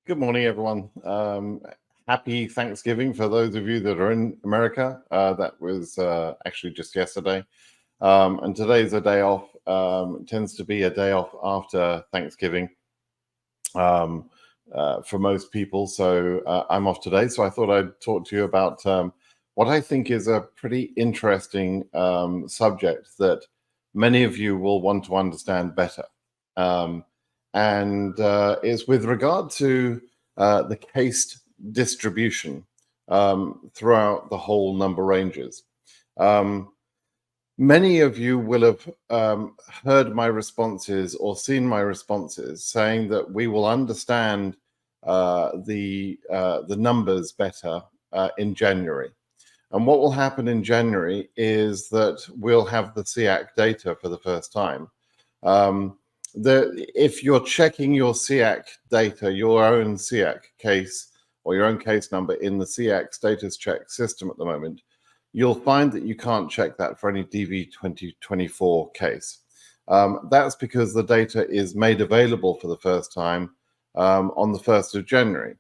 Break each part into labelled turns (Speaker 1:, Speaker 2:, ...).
Speaker 1: Good morning, everyone. Happy Thanksgiving for those of you that are in America. That was actually just yesterday. And today's a day off. It tends to be a day off after Thanksgiving for most people. So I'm off today. So I thought I'd talk to you about what I think is a pretty interesting subject that many of you will want to understand better. And is with regard to the case distribution throughout the whole number ranges. Many of you will have heard my responses or seen my responses saying that we will understand the numbers better in January. And what will happen in January is that we'll have the SEAC data for the first time. If you're checking your SEAC data, your own SEAC case or your own case number in the SEAC status check system at the moment, you'll find that you can't check that for any DV 2024 case. That's because the data is made available for the first time on the 1st of January.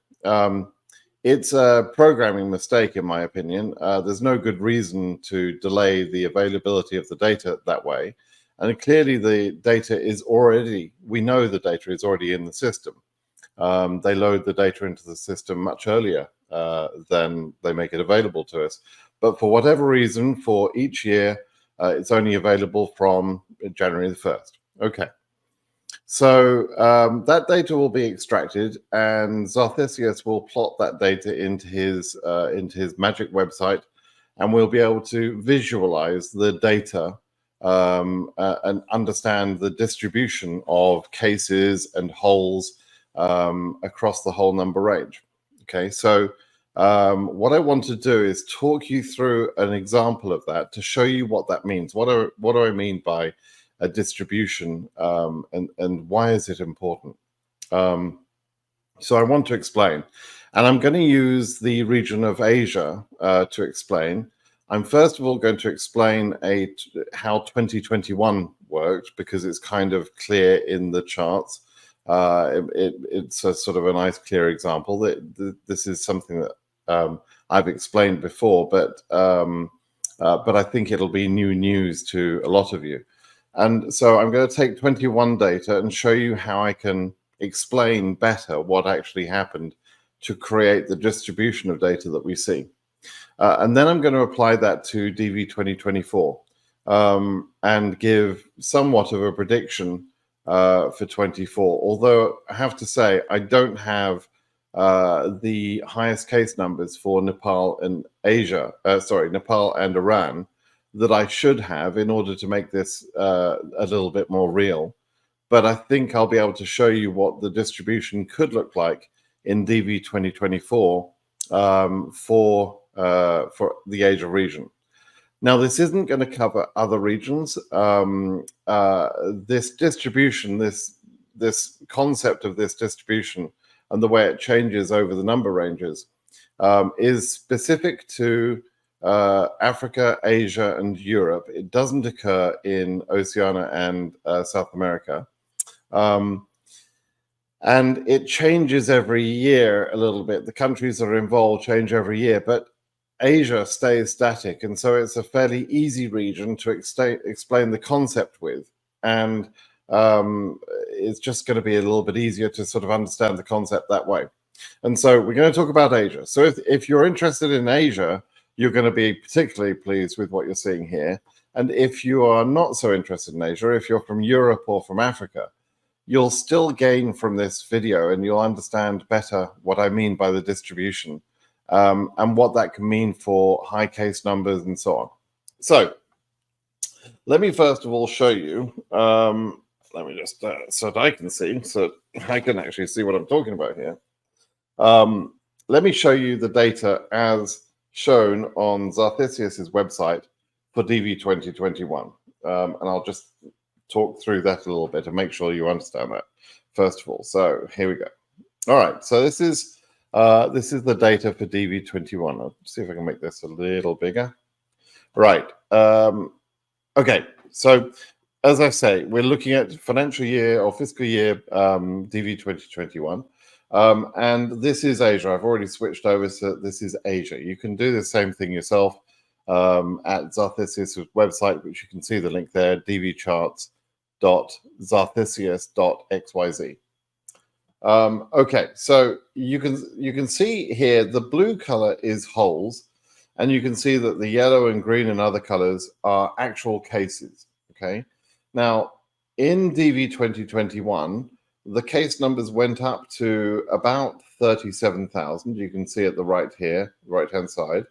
Speaker 1: It's a programming mistake, in my opinion. There's no good reason to delay the availability of the data that way. And clearly the data is already, we know the data is already in the system. They load the data into the system much earlier than they make it available to us. But for whatever reason, for each year, it's only available from January the 1st. Okay. So that data will be extracted, and Xarthisius will plot that data into his magic website, and we'll be able to visualize the data and understand the distribution of cases and holes across the whole number range. Okay, so what I want to do is talk you through an example of that to show you what that means. What do I mean by a distribution and why is it important? So I want to explain, and I'm going to use the region of Asia to explain. I'm first of all going to explain how 2021 worked, because it's kind of clear in the charts. It's a sort of a nice, clear example. This is something that I've explained before, but I think it'll be new news to a lot of you. And so I'm going to take 21 data and show you how I can explain better what actually happened to create the distribution of data that we see. And then I'm going to apply that to DV 2024 and give somewhat of a prediction for 24. Although I have to say, I don't have the highest case numbers for Nepal and Nepal and Iran that I should have in order to make this a little bit more real. But I think I'll be able to show you what the distribution could look like in DV 2024 for the Asia region. Now, this isn't going to cover other regions. This distribution, this concept of this distribution and the way it changes over the number ranges is specific to Africa, Asia, and Europe. It doesn't occur in Oceania and South America. And it changes every year a little bit. The countries that are involved change every year, but Asia stays static. And so it's a fairly easy region to explain the concept with. And it's just going to be a little bit easier to sort of understand the concept that way. And so we're going to talk about Asia. So if you're interested in Asia, you're going to be particularly pleased with what you're seeing here. And if you are not so interested in Asia, if you're from Europe or from Africa, you'll still gain from this video and you'll understand better what I mean by the distribution and what that can mean for high case numbers and so on. So let me first of all show you, let me just, so that I can see, so I can actually see what I'm talking about here. Let me show you the data as shown on Xarthisius's website for DV 2021. And I'll just talk through that a little bit and make sure you understand that first of all. So here we go. All right, so this is the data for DV 21. I'll see if I can make this a little bigger. Right. Okay, so as I say, we're looking at financial year or fiscal year DV 2021. And this is Asia. I've already switched over, so this is Asia. You can do the same thing yourself at Xarthisius' website, which you can see the link there, dvcharts.xarthisius.xyz. Okay, so you can see here the blue color is holes, and you can see that the yellow and green and other colors are actual cases. Okay, now in DV 2021, the case numbers went up to about 37,000. You can see at the right here, right-hand side.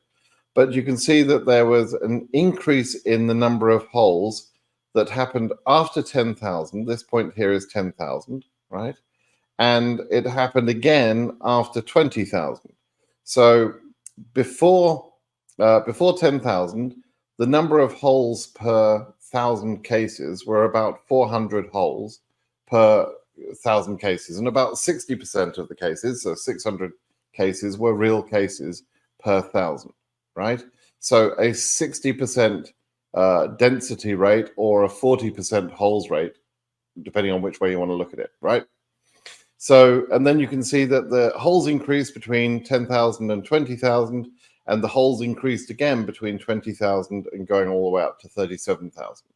Speaker 1: But you can see that there was an increase in the number of holes that happened after 10,000. This point here is 10,000, right? And it happened again after 20,000. So before 10,000, the number of holes per 1,000 cases were about 400 holes per 1,000 cases, and about 60% of the cases, so 600 cases, were real cases per 1,000, right? So a 60% density rate or a 40% holes rate, depending on which way you want to look at it, right? So, and then you can see that the holes increased between 10,000 and 20,000, and the holes increased again between 20,000 and going all the way up to 37,000.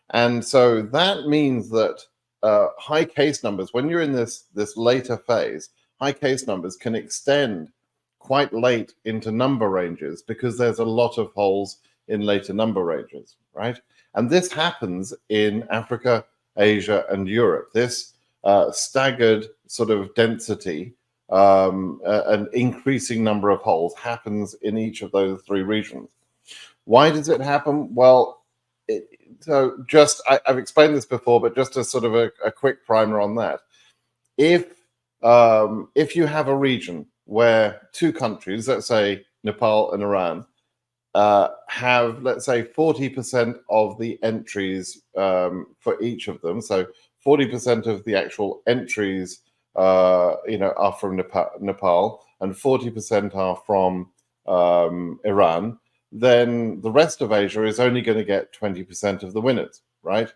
Speaker 1: And so that means that high case numbers, when you're in this later phase, high case numbers can extend quite late into number ranges because there's a lot of holes in later number ranges, right? And this happens in Africa, Asia, and Europe. This staggered sort of density, an increasing number of holes happens in each of those three regions. Why does it happen? Well, so just I've explained this before, but just as sort of a quick primer on that. If you have a region where two countries, let's say Nepal and Iran, have, let's say, 40% of the entries for each of them, so 40% of the actual entries are from Nepal and 40% are from Iran, then the rest of Asia is only going to get 20% of the winners, right?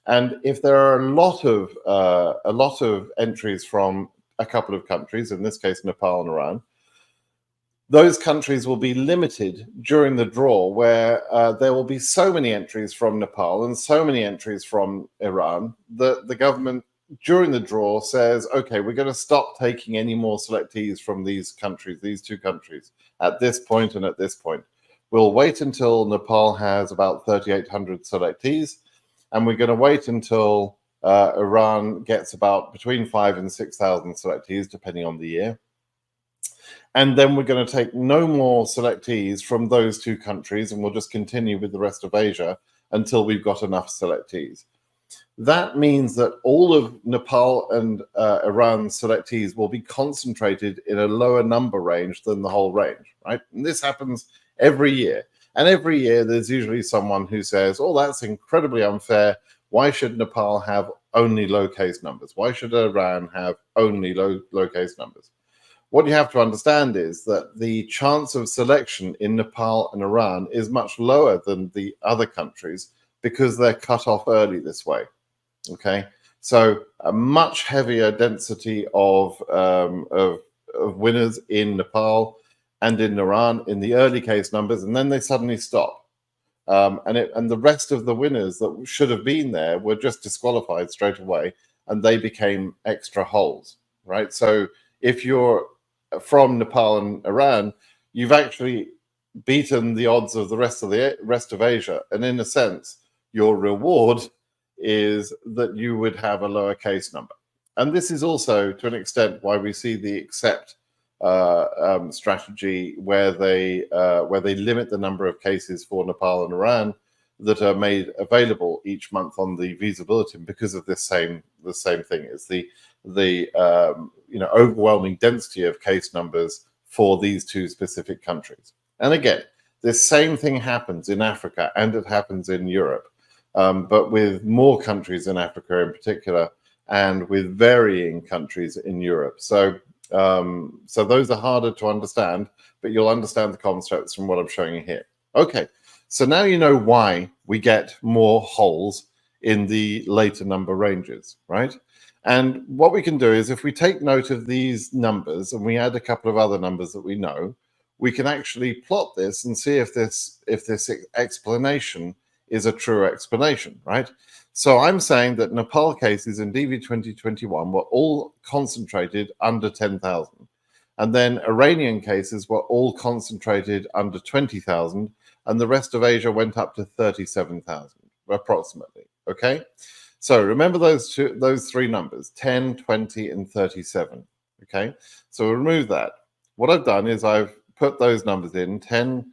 Speaker 1: And if there are a lot of entries from a couple of countries, in this case Nepal and Iran, those countries will be limited during the draw, where there will be so many entries from Nepal and so many entries from Iran that the government during the draw says, okay, we're going to stop taking any more selectees from these countries, these two countries, at this point and at this point. We'll wait until Nepal has about 3,800 selectees, and we're going to wait until Iran gets about between 5,000 and 6,000 selectees, depending on the year. And then we're going to take no more selectees from those two countries, and we'll just continue with the rest of Asia until we've got enough selectees. That means that all of Nepal and Iran's selectees will be concentrated in a lower number range than the whole range, right? And this happens every year. And every year there's usually someone who says, oh, that's incredibly unfair. Why should Nepal have only low case numbers? Why should Iran have only low case numbers? What you have to understand is that the chance of selection in Nepal and Iran is much lower than the other countries because they're cut off early this way. Okay, so a much heavier density of winners in Nepal and in Iran in the early case numbers, and then they suddenly stop. And the rest of the winners that should have been there were just disqualified straight away, and they became extra holes, right? So if you're from Nepal and Iran, you've actually beaten the odds of the rest of Asia, and in a sense, your reward is that you would have a lower case number. And this is also, to an extent, why we see the accept strategy, where they limit the number of cases for Nepal and Iran that are made available each month on the visa bulletin, because of the same thing. It's the overwhelming density of case numbers for these two specific countries. And again, this same thing happens in Africa and it happens in Europe, but with more countries in Africa in particular, and with varying countries in Europe. So those are harder to understand, but you'll understand the concepts from what I'm showing you here. Okay, so now you know why we get more holes in the later number ranges, right? And what we can do is if we take note of these numbers and we add a couple of other numbers that we know, we can actually plot this and see if this explanation is a true explanation, right? So I'm saying that Nepal cases in DV 2021 were all concentrated under 10,000. And then Iranian cases were all concentrated under 20,000. And the rest of Asia went up to 37,000 approximately, okay? So remember those three numbers, 10, 20, and 37, okay? So we'll remove that. What I've done is I've put those numbers in, 10,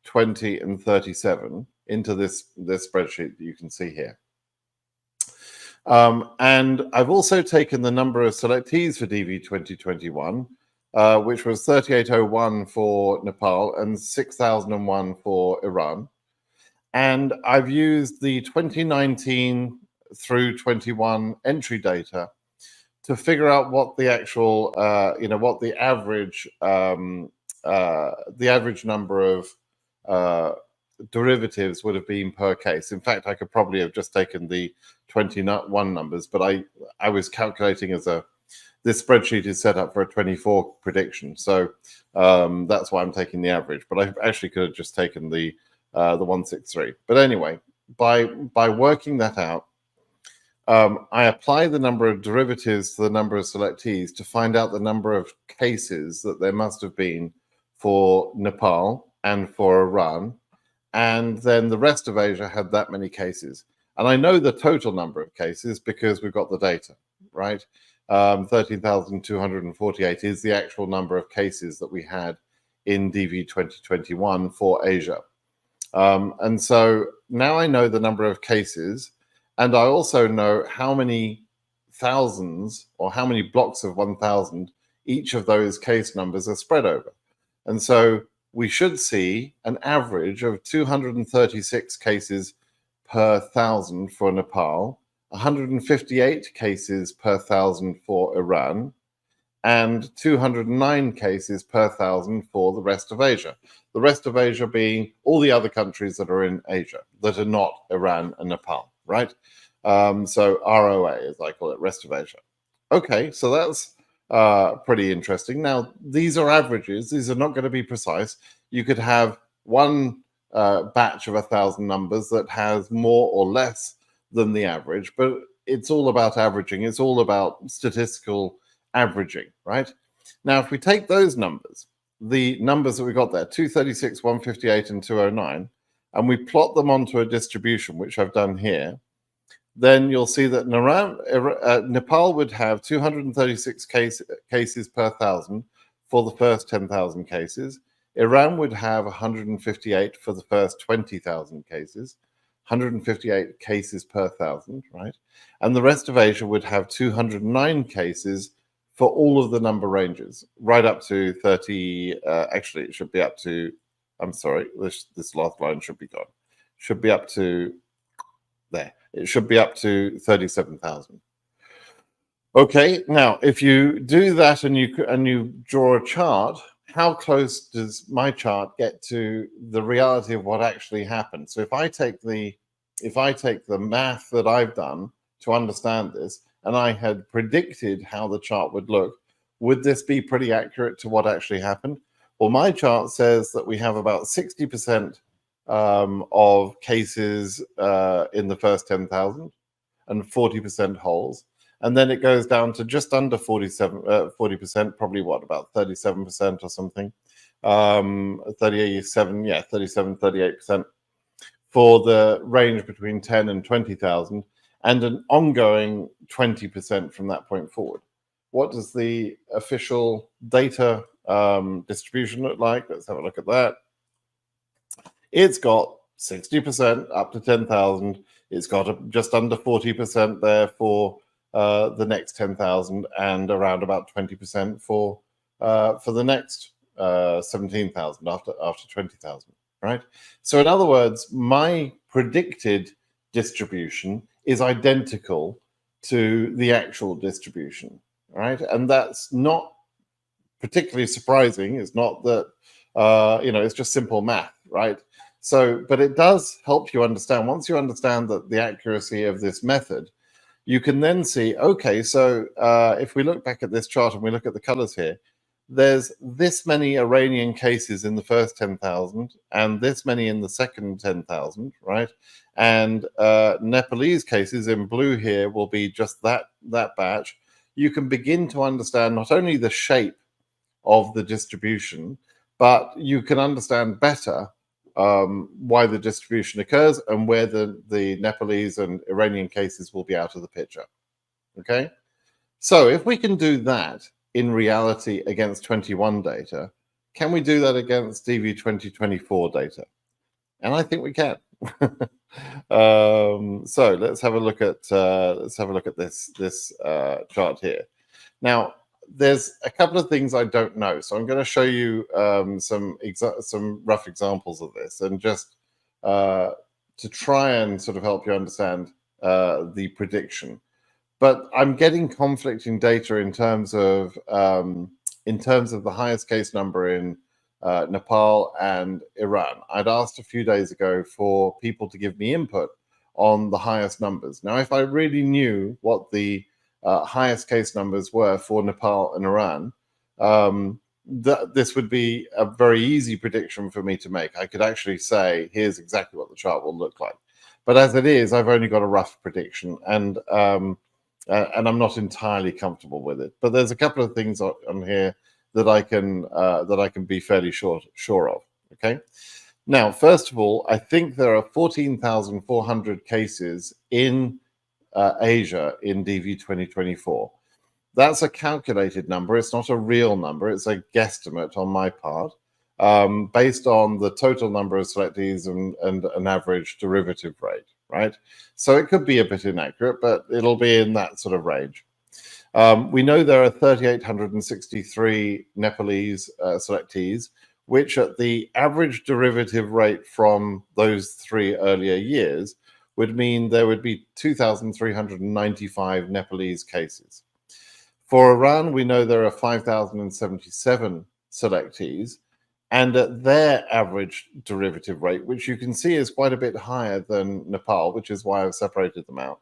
Speaker 1: 20, and 37, into this spreadsheet that you can see here. And I've also taken the number of selectees for DV 2021, which was 3801 for Nepal and 6001 for Iran. And I've used the 2019 through 21 entry data to figure out what the actual, what the average number of derivatives would have been per case. In fact, I could probably have just taken the 21 numbers, but I was calculating this spreadsheet is set up for a 24 prediction. So that's why I'm taking the average, but I actually could have just taken the 163. But anyway, by working that out, I apply the number of derivatives to the number of selectees to find out the number of cases that there must have been for Nepal and for Iran. And then the rest of Asia had that many cases. And I know the total number of cases because we've got the data, right? 13,248 is the actual number of cases that we had in DV 2021 for Asia. And so now I know the number of cases, and I also know how many thousands or how many blocks of 1,000 each of those case numbers are spread over. And so we should see an average of 236 cases per 1,000 for Nepal, 158 cases per 1,000 for Iran, and 209 cases per 1,000 for the rest of Asia. The rest of Asia being all the other countries that are in Asia that are not Iran and Nepal, right? So ROA, as I call it, rest of Asia. Okay, so that's pretty interesting. Now, these are averages. These are not going to be precise. You could have one batch of 1,000 numbers that has more or less than the average, but it's all about averaging. It's all about statistical averaging, right? Now, if we take those numbers, the numbers that we got there, 236, 158, and 209, and we plot them onto a distribution, which I've done here, then you'll see that Nepal would have 236 cases per 1,000 for the first 10,000 cases. Iran would have 158 for the first 20,000 cases, 158 cases per 1,000, right? And the rest of Asia would have 209 cases for all of the number ranges, right up to 30. Actually, it should be up to, I'm sorry, this last line should be gone. Should be up to there. It should be up to 37,000. Okay, now if you do that and you draw a chart, how close does my chart get to the reality of what actually happened? So if I take the math that I've done to understand this, and I had predicted how the chart would look, would this be pretty accurate to what actually happened? Well, my chart says that we have about 60% of cases in the first 10,000 and 40% holes. And then it goes down to just under 40%, probably what, about 37% or something. 37, 38% for the range between 10 and 20,000, and an ongoing 20% from that point forward. What does the official data distribution look like? Let's have a look at that. It's got 60% up to 10,000. It's got just under 40% there for the next 10,000, and around about 20% for the next 17,000 after 20,000, right? So in other words, my predicted distribution is identical to the actual distribution, right? And that's not particularly surprising. It's not that, it's just simple math, right? So, but it does help you understand, once you understand that the accuracy of this method, you can then see, okay, so if we look back at this chart and we look at the colors here, there's this many Iranian cases in the first 10,000 and this many in the second 10,000, right? And Nepalese cases in blue here will be just that batch. You can begin to understand not only the shape of the distribution, but you can understand better why the distribution occurs and where the Nepalese and Iranian cases will be out of the picture. Okay, so if we can do that in reality against 21 data, can we do that against DV 2024 data? And I think we can. So let's have a look at this chart here. Now, there's a couple of things I don't know, so I'm going to show you some rough examples of this, and just to try and sort of help you understand the prediction. But I'm getting conflicting data in terms of the highest case number in Nepal and Iran. I'd asked a few days ago for people to give me input on the highest numbers. Now, if I really knew what the highest case numbers were for Nepal and Iran, this would be a very easy prediction for me to make. I could actually say, here's exactly what the chart will look like. But as it is, I've only got a rough prediction, and I'm not entirely comfortable with it. But there's a couple of things on here that I can be fairly sure of. Okay. Now, first of all, I think there are 14,400 cases in Asia in DV 2024. That's a calculated number. It's not a real number. It's a guesstimate on my part, based on the total number of selectees and an average derivative rate, right? So it could be a bit inaccurate, but it'll be in that sort of range. We know there are 3,863 Nepalese selectees, which at the average derivative rate from those 3 earlier years would mean there would be 2,395 Nepalese cases. For Iran, we know there are 5,077 selectees, and at their average derivative rate, which you can see is quite a bit higher than Nepal, which is why I've separated them out,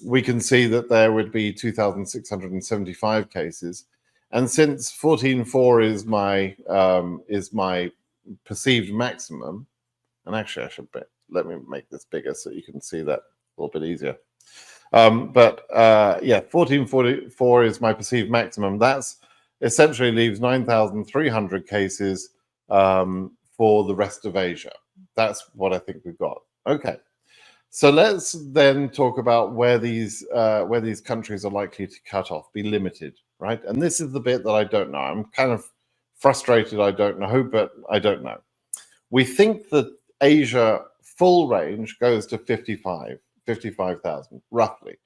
Speaker 1: we can see that there would be 2,675 cases. And since 14.4 is my perceived maximum, and actually let me make this bigger so you can see that a little bit easier. Yeah, 1444 is my perceived maximum. That's essentially leaves 9,300 cases for the rest of Asia. That's what I think we've got. Okay. So let's then talk about where these countries are likely to cut off, be limited, right? And this is the bit that I don't know. I'm kind of frustrated. I don't know, but I don't know. We think that Asia full range goes to 55,000 roughly.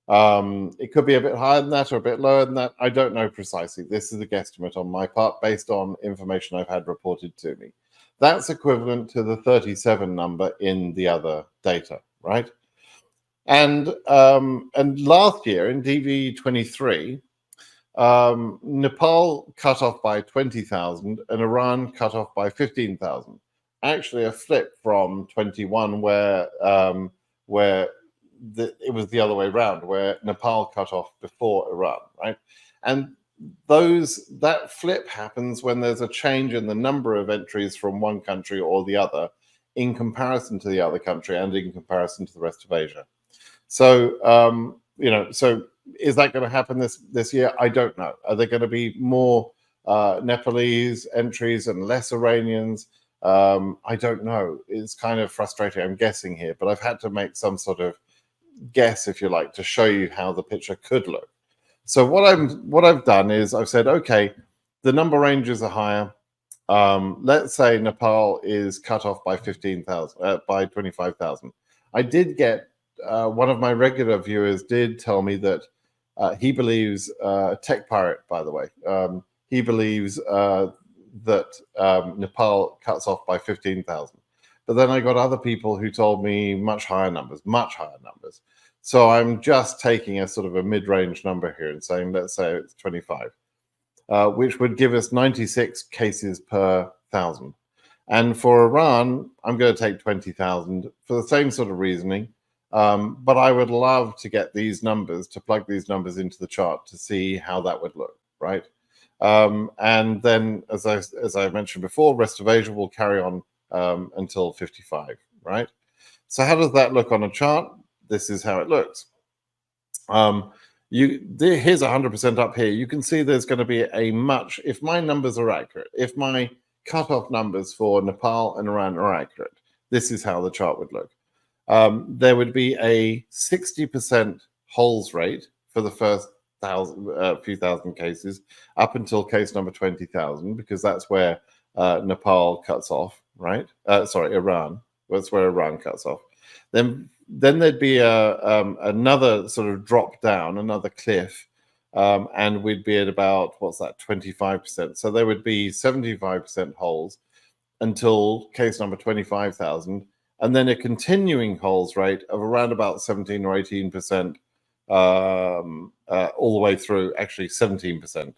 Speaker 1: It could be a bit higher than that or a bit lower than that. I don't know precisely. This is a guesstimate on my part based on information I've had reported to me. That's equivalent to the 37 number in the other data, right? And last year in DV23, Nepal cut off by 20,000 and Iran cut off by 15,000. Actually, a flip from 21, where it was the other way around, where Nepal cut off before Iran, right? And that flip happens when there's a change in the number of entries from one country or the other in comparison to the other country and in comparison to the rest of Asia. So, so is that going to happen this year? I don't know. Are there going to be more Nepalese entries and less Iranians? I don't know. It's kind of frustrating. I'm guessing here, but I've had to make some sort of guess, if you like, to show you how the picture could look. So what I've done is I've said, okay, the number ranges are higher. Let's say Nepal is cut off by 15,000, by 25,000. I did get one of my regular viewers did tell me that he believes Tech Pirate, by the way, he believes that Nepal cuts off by 15,000. But then I got other people who told me much higher numbers. So I'm just taking a sort of a mid-range number here and saying, let's say it's 25, which would give us 96 cases per 1,000. And for Iran, I'm going to take 20,000 for the same sort of reasoning. But I would love to get these numbers, to plug these numbers into the chart to see how that would look, right? And then, as I mentioned before, rest of Asia will carry on until 55, right? So how does that look on a chart? This is how it looks. Here's 100% up here. You can see there's going to be if my numbers are accurate, if my cutoff numbers for Nepal and Iran are accurate, this is how the chart would look. There would be a 60% holes rate for the first few thousand cases up until case number 20,000, because that's where Nepal cuts off, right? Sorry, Iran. That's where Iran cuts off. Then there'd be another sort of drop down, another cliff, and we'd be at about, what's that, 25%. So there would be 75% holes until case number 25,000, and then a continuing holes rate of around about 17 or 18%, all the way through, actually 17%,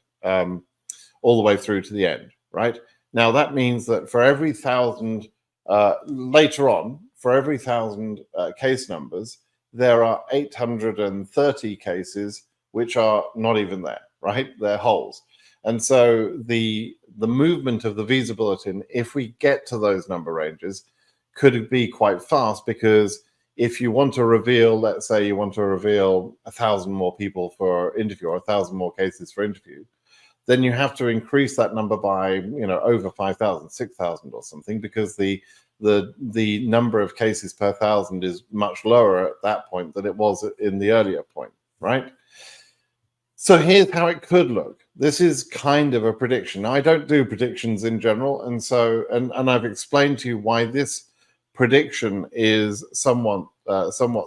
Speaker 1: all the way through to the end, right? Now that means that for every 1,000, later on, for every 1,000 case numbers, there are 830 cases which are not even there, right? They're holes. And so the movement of the visa bulletin, if we get to those number ranges, could be quite fast, because if you want to reveal, let's say you want to reveal 1,000 more people for interview, or 1,000 more cases for interview, then you have to increase that number by, over 5,000, 6,000 or something, because the number of cases per 1,000 is much lower at that point than it was in the earlier point, right? So here's how it could look. This is kind of a prediction. I don't do predictions in general, and so and I've explained to you why this prediction is somewhat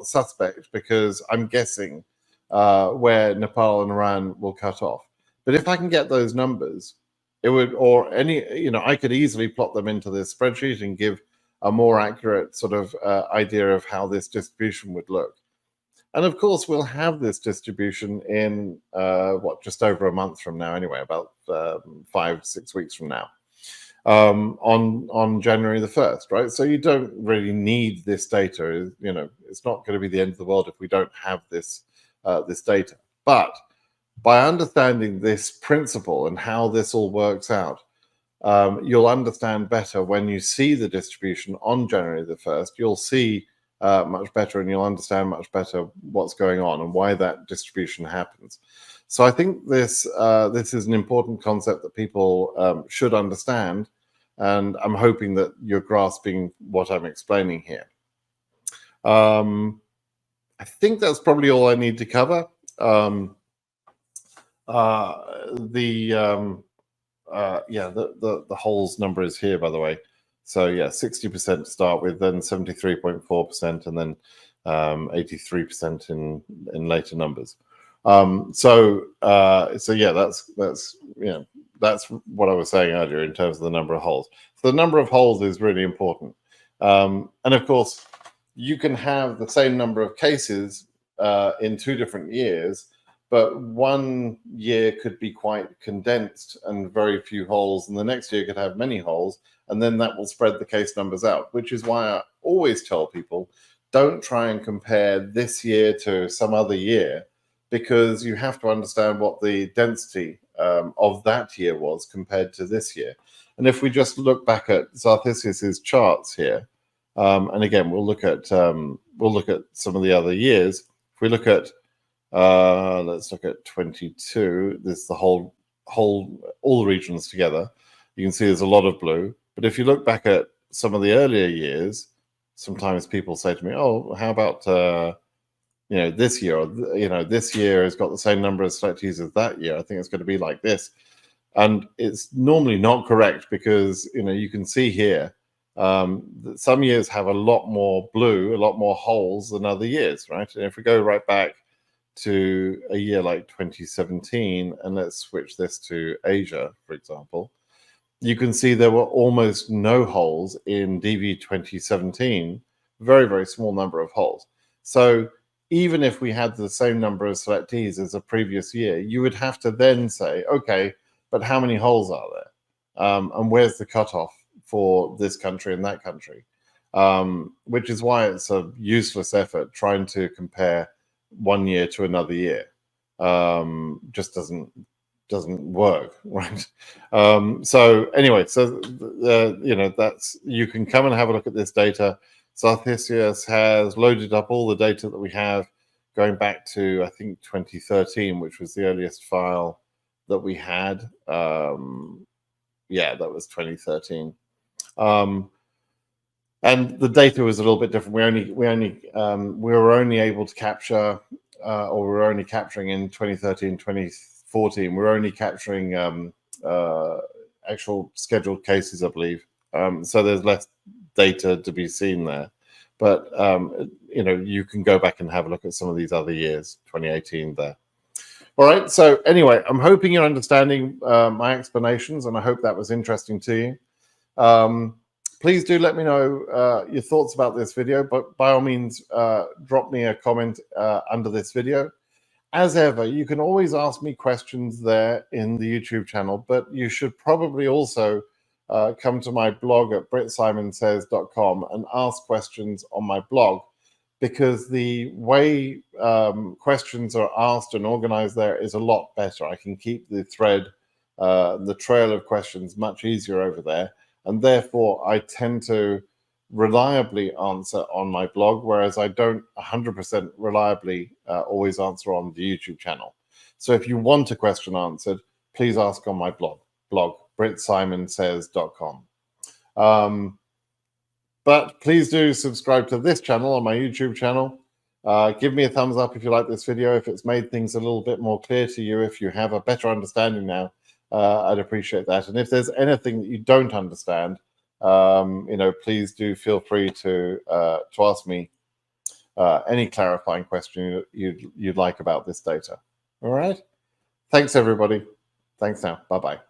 Speaker 1: suspect, because I'm guessing where Nepal and Iran will cut off. But if I can get those numbers, it would, or I could easily plot them into this spreadsheet and give a more accurate sort of idea of how this distribution would look. And of course, we'll have this distribution in just over a month from now, anyway, about 5-6 weeks from now, on January the 1st, right? So you don't really need this data. It's not going to be the end of the world if we don't have this data. But by understanding this principle and how this all works out, you'll understand better when you see the distribution on January the 1st. You'll see much better, and you'll understand much better what's going on and why that distribution happens. So I think this is an important concept that people should understand, and I'm hoping that you're grasping what I'm explaining here. I think that's probably all I need to cover. The holes number is here, by the way. So yeah, 60% to start with, then 73.4%, and then 83% in later numbers. So yeah, that's what I was saying earlier in terms of the number of holes. So the number of holes is really important, and of course, you can have the same number of cases in 2 different years, but one year could be quite condensed and very few holes, and the next year could have many holes, and then that will spread the case numbers out, which is why I always tell people, don't try and compare this year to some other year, because you have to understand what the density of that year was compared to this year. And if we just look back at Xarthisius's charts here, and again, we'll look at some of the other years. If we look at let's look at 22. This is the whole all the regions together. You can see there's a lot of blue. But if you look back at some of the earlier years, sometimes people say to me, "Oh, how about this year? Or this year has got the same number of selectees as that year. I think it's going to be like this." And it's normally not correct, because you can see here that some years have a lot more blue, a lot more holes than other years, right? And if we go right back to a year like 2017, and let's switch this to Asia, for example, you can see there were almost no holes in DV 2017, very, very small number of holes. So even if we had the same number of selectees as a previous year, you would have to then say, okay, but how many holes are there? And where's the cutoff for this country and that country? which is why it's a useless effort trying to compare 1 year to another year. Just doesn't work, right? So anyway, so you know, that's, you can come and have a look at this data. Sarthisius has loaded up all the data that we have going back to, I think, 2013, which was the earliest file that we had. Yeah, that was 2013. And the data was a little bit different. We were only able to capture, or we were only capturing in 2013, 2014. We were only capturing actual scheduled cases, I believe. So there's less data to be seen there. But you know, you can go back and have a look at some of these other years, 2018 there. All right. So anyway, I'm hoping you're understanding my explanations, and I hope that was interesting to you. Please do let me know your thoughts about this video, but by all means, drop me a comment under this video. As ever, you can always ask me questions there in the YouTube channel, but you should probably also come to my blog at britsimonsays.com and ask questions on my blog, because the way questions are asked and organized there is a lot better. I can keep the thread, the trail of questions much easier over there. And therefore, I tend to reliably answer on my blog, whereas I don't 100% reliably always answer on the YouTube channel. So if you want a question answered, please ask on my blog, britsimonsays.com. But please do subscribe to this channel on my YouTube channel. Give me a thumbs up if you like this video, if it's made things a little bit more clear to you, if you have a better understanding now. I'd appreciate that. And if there's anything that you don't understand, you know, please do feel free to ask me any clarifying question you'd like about this data. All right. Thanks, everybody. Thanks now. Bye-bye.